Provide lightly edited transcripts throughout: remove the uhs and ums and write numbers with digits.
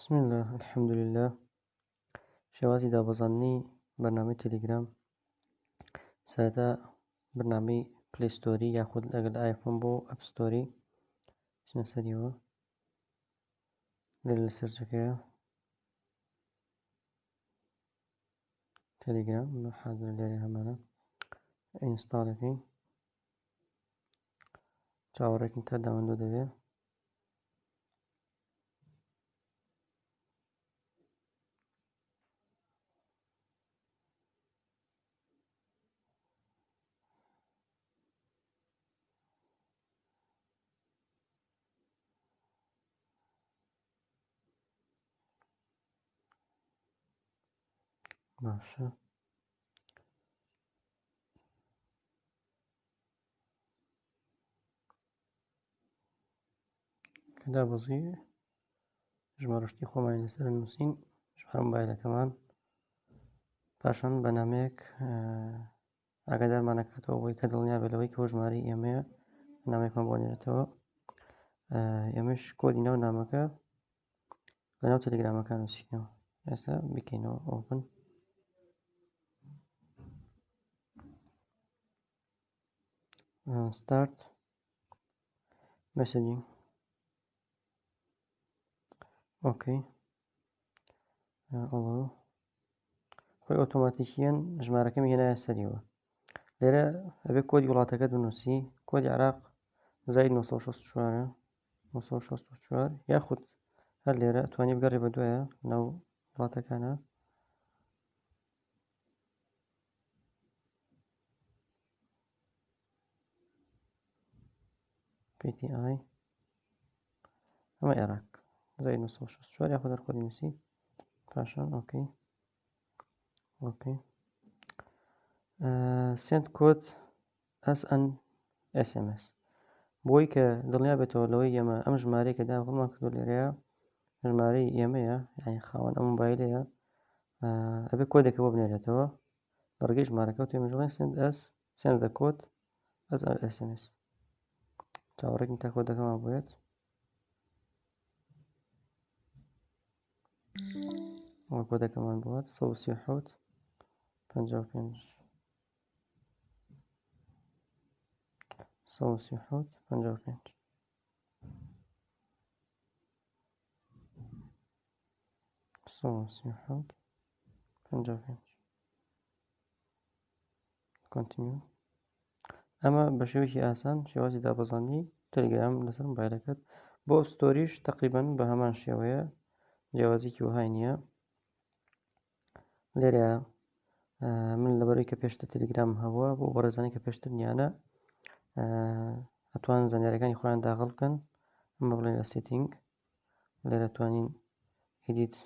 بسم الله الحمد لله. شوازي دابەزاننی بەرنامەی تەلەگرام سەرەتا بەرنامەی پلەی ستۆری یاخود لەگەڵ ئایفۆن بۆ ئەپ ستۆری چنە سەریەوە لێرە لە سەرچەکەیە تەلەگرام حازر لێرە هەمانە ئینستاڵەکەی چاوەڕێکن تا داونلۆد دەبێ باشە کە دابەزی ژمارەشتی خۆمان لەسەر نووسین ژمارە مۆبایلەکەمان پاشان بەنامەیەک ئاگادارمان ئەکاتەوە بۆی کە دڵنیا بێت لەوەی کە ژمارەی ئێمەیە نامێکمان بۆ نێرێتەوە ئێمەش کۆدی ناو نامەکە لەناو تەلەگرامەکان نووسینەوە ئێستا بکەینەوە ئۆپن start messaging اوكي ئەڵۆ خۆی ئۆتۆماتیکیەن ژمارەکەمی هێنایە سەریەوە لێرە ئەبێ کۆدی وڵاتەکەت بنووسی کۆدی عێراق زائید 964 964 یاخود هەر لێرە ئەتوانی بگەڕێ بە دوایە ناو وڵاتەکانە PTI ئەمە عێراق زائید 964 یاخود هەر کۆدی نووسی پاشان اوكي اوكي send code as an SMS بۆی کە دڵنیا بێتەوە لەوەی ئێمە ئەم ژمارەی کە داوەڵمان کردو لێرەیە ژمارەی ئێمەیە یعنی خاوەن ئەم مۆبایلەیە ئەبێ کۆدێکە بۆ بنێرێتەوە لە ڕێگەی ژمارەکە و تێمەژڵێن send the code as an SMS چاوەڕێکین تا کۆدەکەمان بۆیێت کۆدەکەمان بۆات 137 55 137 55 137 55 continue ئەمە بە شێوەیەکی ئاسان شێوازی دابەزاندنی تەلەگرام لەسەر مۆبایلەکەت بۆ ستۆریش تەقریبەن بە هەمان شێوەیە جیاوازێکی وهای نییە لێرە من لەبەرەوەی کە پێشتر تەلەگرام هەبووە بۆ بەڕێزانی کە پێشتر نیانە ئەتوانن زانیاریەکانی خۆیان داخڵ بکەن ئەمە بڵێن لە سێتینگ لێرە توانین ئیدیت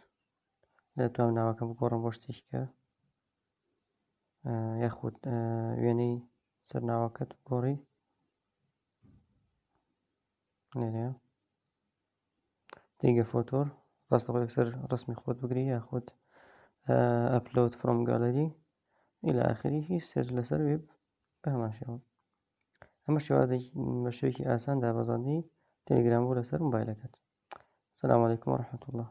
لێتوانم ناوەکەم بگۆڕم بۆ شتێککە یاخود وێنەی سەر ناوەکەت گۆڕی لێرەیە تیگە فۆتۆر ڕاستەخۆ یەکسەر ڕسمی خۆت بگری یاخود ئەپلۆد فڕۆم گالەری ئیلە ئاخری هیچ سێرج لەسەر وێب بە هەمان شێوە ئەمە شێوازێکی بە شێوەیەکی ئاسان دابەزاندنی تەلەگرام بوو لەسەر مۆبایلەکەت. سەلام عەلەیکوم وەڕەحمەتوڵڵاه.